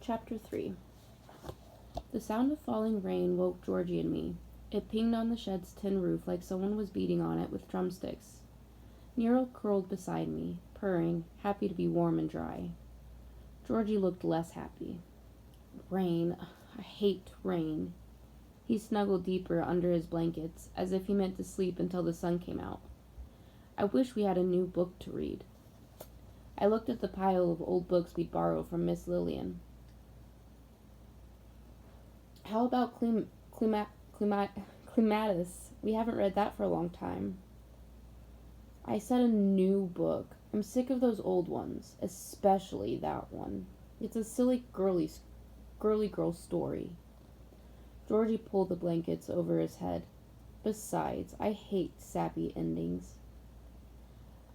Chapter 3. The sound of falling rain woke Georgie and me. It pinged on the shed's tin roof like someone was beating on it with drumsticks. Nero curled beside me, purring, happy to be warm and dry. Georgie looked less happy. Rain. I hate rain. He snuggled deeper under his blankets, as if he meant to sleep until the sun came out. I wish we had a new book to read. I looked at the pile of old books we'd borrowed from Miss Lillian. How about Clematis? We haven't read that for a long time. I said a new book. I'm sick of those old ones, especially that one. It's a silly girly girl story. Georgie pulled the blankets over his head. Besides, I hate sappy endings.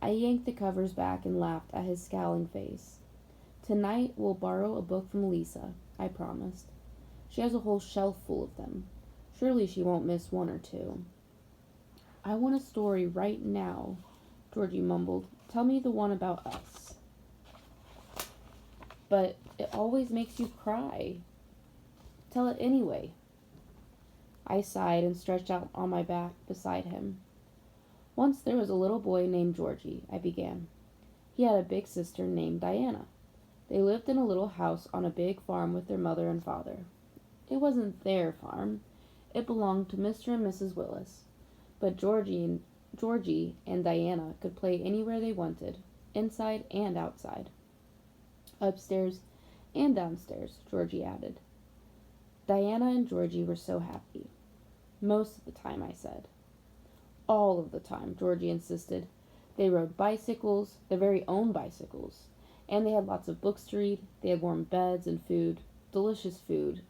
I yanked the covers back and laughed at his scowling face. Tonight we'll borrow a book from Lisa, I promised. She has a whole shelf full of them. Surely she won't miss one or two. I want a story right now, Georgie mumbled. Tell me the one about us. But it always makes you cry. Tell it anyway. I sighed and stretched out on my back beside him. Once there was a little boy named Georgie, I began. He had a big sister named Diana. They lived in a little house on a big farm with their mother and father. It wasn't their farm. It belonged to Mr. and Mrs. Willis. But Georgie and Diana could play anywhere they wanted, inside and outside. Upstairs and downstairs, Georgie added. Diana and Georgie were so happy. Most of the time, I said. All of the time, Georgie insisted. They rode bicycles, their very own bicycles, and they had lots of books to read. They had warm beds and food, delicious food.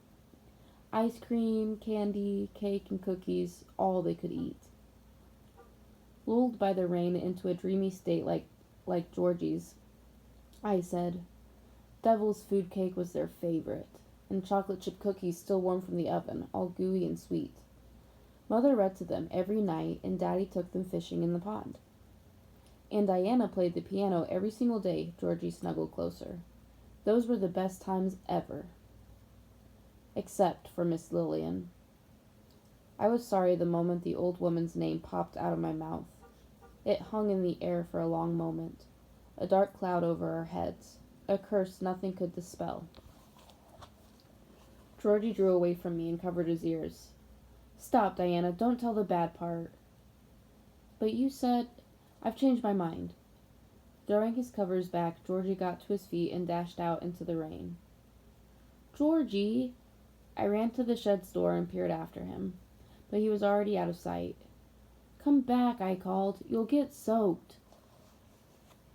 Ice cream, candy, cake, and cookies, all they could eat. Lulled by the rain into a dreamy state like Georgie's, I said, Devil's food cake was their favorite, and chocolate chip cookies still warm from the oven, all gooey and sweet. Mother read to them every night, and Daddy took them fishing in the pond. And Diana played the piano every single day. Georgie snuggled closer. Those were the best times ever. Except for Miss Lillian. I was sorry the moment the old woman's name popped out of my mouth. It hung in the air for a long moment, a dark cloud over our heads, a curse nothing could dispel. Georgie drew away from me and covered his ears. Stop, Diana, don't tell the bad part. But you said... I've changed my mind. Throwing his covers back, Georgie got to his feet and dashed out into the rain. Georgie! I ran to the shed's door and peered after him, but he was already out of sight. Come back, I called. You'll get soaked.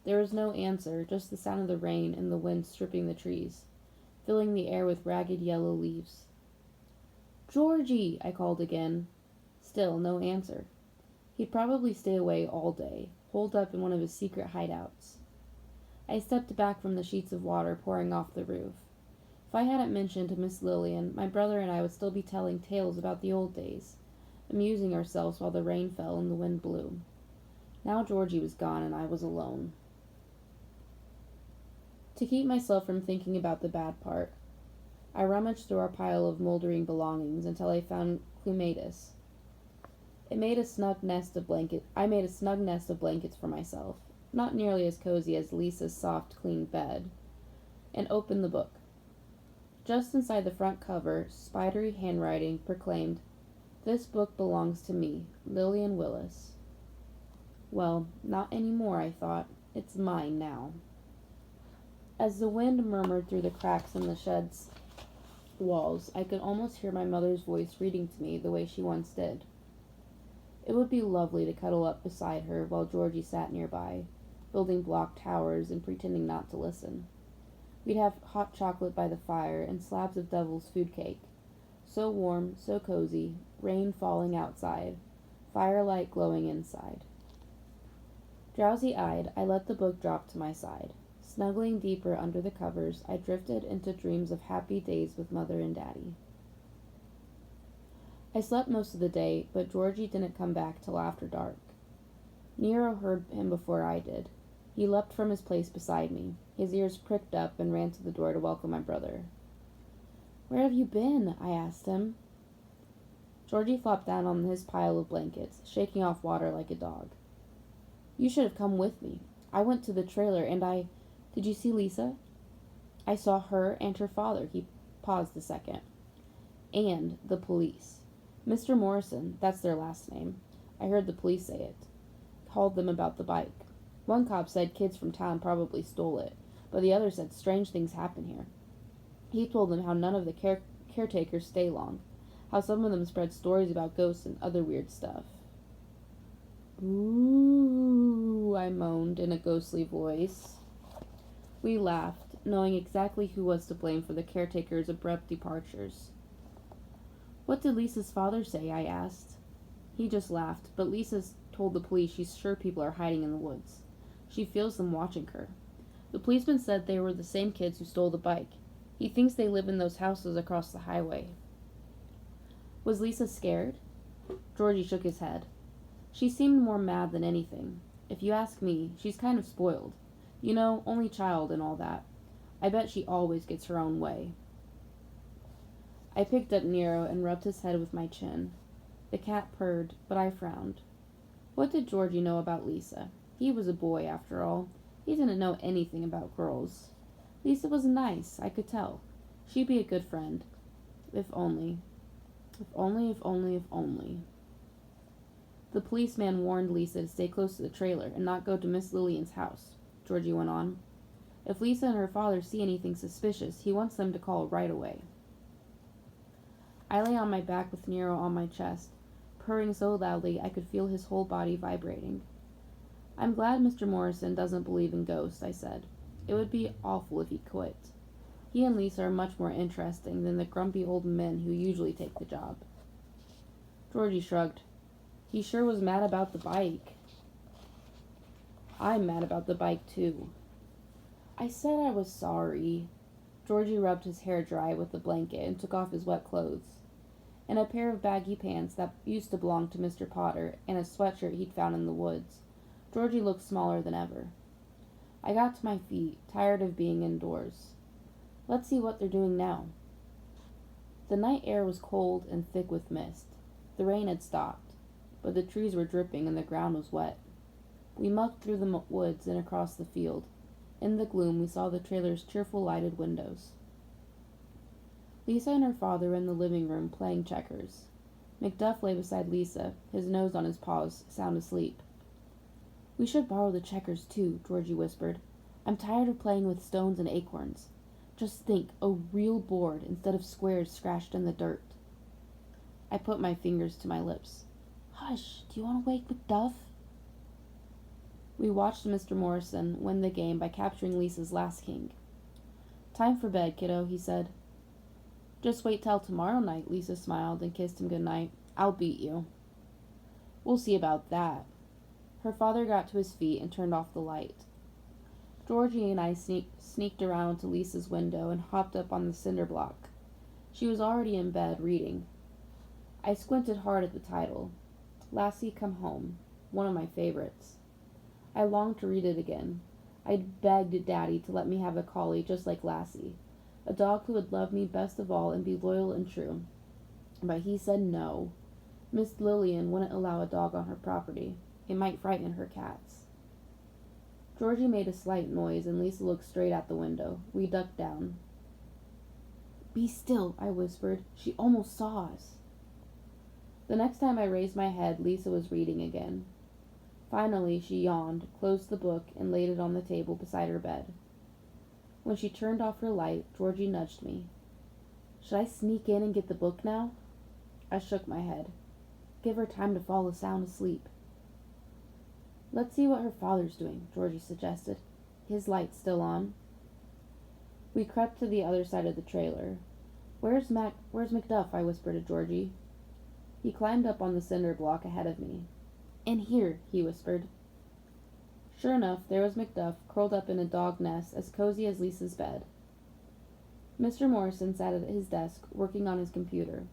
There was no answer, just the sound of the rain and the wind stripping the trees, filling the air with ragged yellow leaves. Georgie! I called again. Still no answer. He'd probably stay away all day, holed up in one of his secret hideouts. I stepped back from the sheets of water pouring off the roof. If I hadn't mentioned to Miss Lillian, my brother and I would still be telling tales about the old days, amusing ourselves while the rain fell and the wind blew. Now Georgie was gone and I was alone. To keep myself from thinking about the bad part, I rummaged through our pile of moldering belongings until I found Clematis. I made a snug nest of blankets for myself, not nearly as cozy as Lisa's soft, clean bed, and opened the book. Just inside the front cover, spidery handwriting proclaimed, This book belongs to me, Lillian Willis. Well, not anymore, I thought. It's mine now. As the wind murmured through the cracks in the shed's walls, I could almost hear my mother's voice reading to me the way she once did. It would be lovely to cuddle up beside her while Georgie sat nearby, building block towers and pretending not to listen. We'd have hot chocolate by the fire and slabs of Devil's food cake. So warm, so cozy, rain falling outside, firelight glowing inside. Drowsy-eyed, I let the book drop to my side. Snuggling deeper under the covers, I drifted into dreams of happy days with Mother and Daddy. I slept most of the day, but Georgie didn't come back till after dark. Nero heard him before I did. He leapt from his place beside me. His ears pricked up and ran to the door to welcome my brother. Where have you been? I asked him. Georgie flopped down on his pile of blankets, shaking off water like a dog. You should have come with me. I went to the trailer and Did you see Lisa? I saw her and her father. He paused a second. And the police. Mr. Morrison, that's their last name. I heard the police say it. Called them about the bike. One cop said kids from town probably stole it, but the other said strange things happen here. He told them how none of the caretakers stay long, how some of them spread stories about ghosts and other weird stuff. Ooh, I moaned in a ghostly voice. We laughed, knowing exactly who was to blame for the caretaker's abrupt departures. What did Lisa's father say? I asked. He just laughed, but Lisa told the police she's sure people are hiding in the woods. She feels them watching her. The policeman said they were the same kids who stole the bike. He thinks they live in those houses across the highway. Was Lisa scared? Georgie shook his head. She seemed more mad than anything. If you ask me, she's kind of spoiled. You know, only child and all that. I bet she always gets her own way. I picked up Nero and rubbed his head with my chin. The cat purred, but I frowned. What did Georgie know about Lisa? He was a boy, after all. He didn't know anything about girls. Lisa was nice, I could tell. She'd be a good friend. If only. If only, if only, if only. The policeman warned Lisa to stay close to the trailer and not go to Miss Lillian's house, Georgie went on. If Lisa and her father see anything suspicious, he wants them to call right away. I lay on my back with Nero on my chest, purring so loudly I could feel his whole body vibrating. I'm glad Mr. Morrison doesn't believe in ghosts, I said. It would be awful if he quit. He and Lisa are much more interesting than the grumpy old men who usually take the job. Georgie shrugged. He sure was mad about the bike. I'm mad about the bike, too. I said I was sorry. Georgie rubbed his hair dry with the blanket and took off his wet clothes. In a pair of baggy pants that used to belong to Mr. Potter and a sweatshirt he'd found in the woods, Georgie looked smaller than ever. I got to my feet, tired of being indoors. Let's see what they're doing now. The night air was cold and thick with mist. The rain had stopped, but the trees were dripping and the ground was wet. We mucked through the woods and across the field. In the gloom, we saw the trailer's cheerful lighted windows. Lisa and her father were in the living room playing checkers. Macduff lay beside Lisa, his nose on his paws, sound asleep. We should borrow the checkers, too, Georgie whispered. I'm tired of playing with stones and acorns. Just think, a real board instead of squares scratched in the dirt. I put my fingers to my lips. Hush, do you want to wake Macduff? We watched Mr. Morrison win the game by capturing Lisa's last king. Time for bed, kiddo, he said. Just wait till tomorrow night, Lisa smiled and kissed him good night. I'll beat you. We'll see about that. Her father got to his feet and turned off the light. Georgie and I sneaked around to Lisa's window and hopped up on the cinder block. She was already in bed, reading. I squinted hard at the title. Lassie Come Home, one of my favorites. I longed to read it again. I'd begged Daddy to let me have a collie just like Lassie, a dog who would love me best of all and be loyal and true. But he said no. Miss Lillian wouldn't allow a dog on her property. It might frighten her cats. Georgie made a slight noise, and Lisa looked straight at the window. We ducked down. Be still, I whispered. She almost saw us. The next time I raised my head, Lisa was reading again. Finally, she yawned, closed the book, and laid it on the table beside her bed. When she turned off her light, Georgie nudged me. Should I sneak in and get the book now? I shook my head. Give her time to fall sound asleep. Let's see what her father's doing, Georgie suggested. His light's still on. We crept to the other side of the trailer. Where's Macduff? I whispered to Georgie. He climbed up on the cinder block ahead of me. In here, he whispered. Sure enough, there was Macduff, curled up in a dog nest as cozy as Lisa's bed. Mr. Morrison sat at his desk, working on his computer.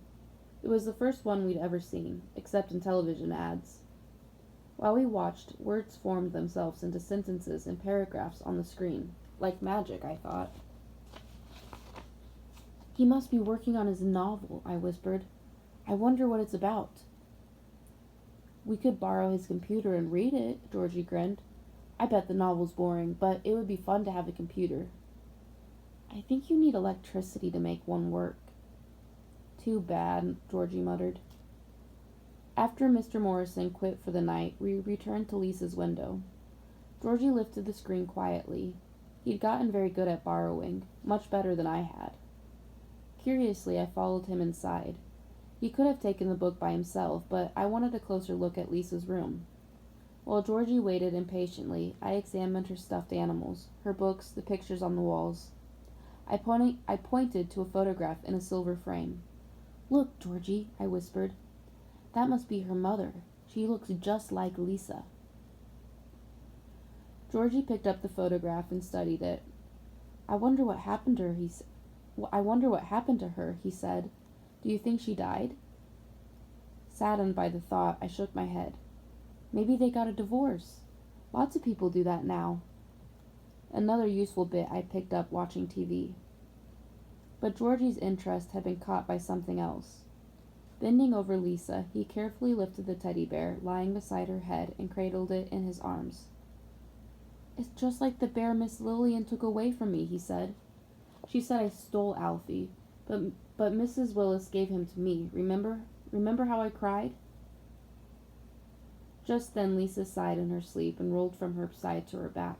It was the first one we'd ever seen, except in television ads. While we watched, words formed themselves into sentences and paragraphs on the screen. Like magic, I thought. He must be working on his novel, I whispered. I wonder what it's about. We could borrow his computer and read it, Georgie grinned. I bet the novel's boring, but it would be fun to have a computer. I think you need electricity to make one work. Too bad, Georgie muttered. After Mr. Morrison quit for the night, we returned to Lisa's window. Georgie lifted the screen quietly. He'd gotten very good at borrowing, much better than I had. Curiously, I followed him inside. He could have taken the book by himself, but I wanted a closer look at Lisa's room. While Georgie waited impatiently, I examined her stuffed animals, her books, the pictures on the walls. I pointed to a photograph in a silver frame. Look, Georgie, I whispered. That must be her mother. She looks just like Lisa. Georgie picked up the photograph and studied it. I wonder what happened to her, he said. Do you think she died? Saddened by the thought, I shook my head. Maybe they got a divorce. Lots of people do that now. Another useful bit I picked up watching TV. But Georgie's interest had been caught by something else. Bending over Lisa, he carefully lifted the teddy bear lying beside her head and cradled it in his arms. It's just like the bear Miss Lillian took away from me, he said. She said I stole Alfie, but Mrs. Willis gave him to me. Remember how I cried? Just then Lisa sighed in her sleep and rolled from her side to her back.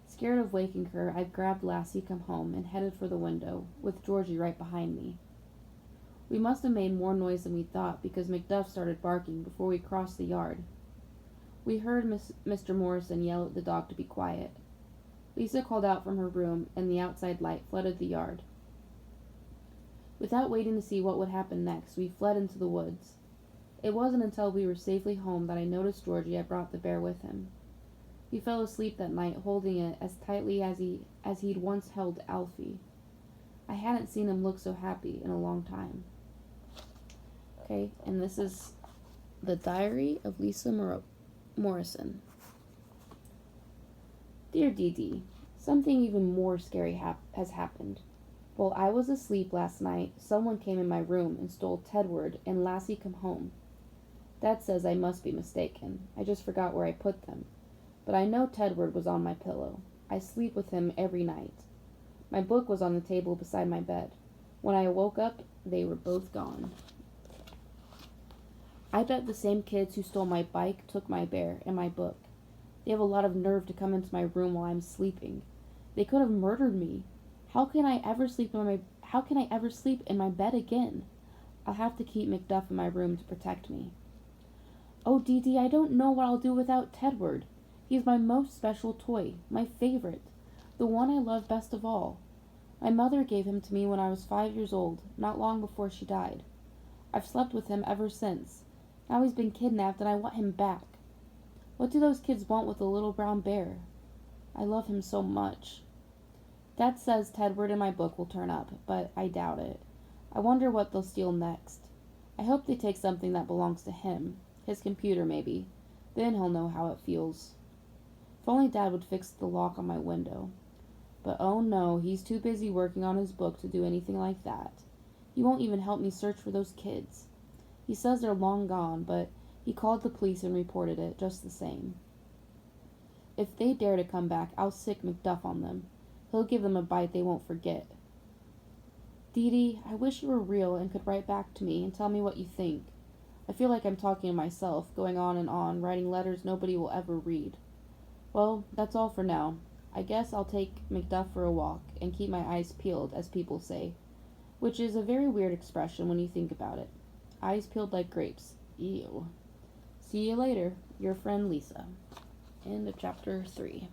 Scared of waking her, I grabbed Lassie come home and headed for the window, with Georgie right behind me. We must have made more noise than we thought, because Macduff started barking before we crossed the yard. We heard Mr. Morrison yell at the dog to be quiet. Lisa called out from her room, and the outside light flooded the yard. Without waiting to see what would happen next, we fled into the woods. It wasn't until we were safely home that I noticed Georgie had brought the bear with him. He fell asleep that night, holding it as tightly as he'd once held Alfie. I hadn't seen him look so happy in a long time. Okay, and this is the Diary of Lisa Morrison. Dear Dee Dee, something even more scary has happened. While I was asleep last night, someone came in my room and stole Tedward and Lassie come home. Dad says I must be mistaken. I just forgot where I put them. But I know Tedward was on my pillow. I sleep with him every night. My book was on the table beside my bed. When I woke up, they were both gone. I bet the same kids who stole my bike took my bear and my book. They have a lot of nerve to come into my room while I'm sleeping. They could have murdered me. How can I ever sleep in my bed again? I'll have to keep Macduff in my room to protect me. Oh, Dee Dee, I don't know what I'll do without Tedward. He's my most special toy, my favorite, the one I love best of all. My mother gave him to me when I was 5 years old, not long before she died. I've slept with him ever since. Now he's been kidnapped and I want him back. What do those kids want with a little brown bear? I love him so much. Dad says Tedward in my book will turn up, but I doubt it. I wonder what they'll steal next. I hope they take something that belongs to him. His computer, maybe. Then he'll know how it feels. If only Dad would fix the lock on my window. But oh no, he's too busy working on his book to do anything like that. He won't even help me search for those kids. He says they're long gone, but he called the police and reported it just the same. If they dare to come back, I'll sick Macduff on them. He'll give them a bite they won't forget. Dee Dee, I wish you were real and could write back to me and tell me what you think. I feel like I'm talking to myself, going on and on, writing letters nobody will ever read. Well, that's all for now. I guess I'll take Macduff for a walk and keep my eyes peeled, as people say, which is a very weird expression when you think about it. Eyes peeled like grapes. Ew. See you later. Your friend Lisa. End of chapter 3.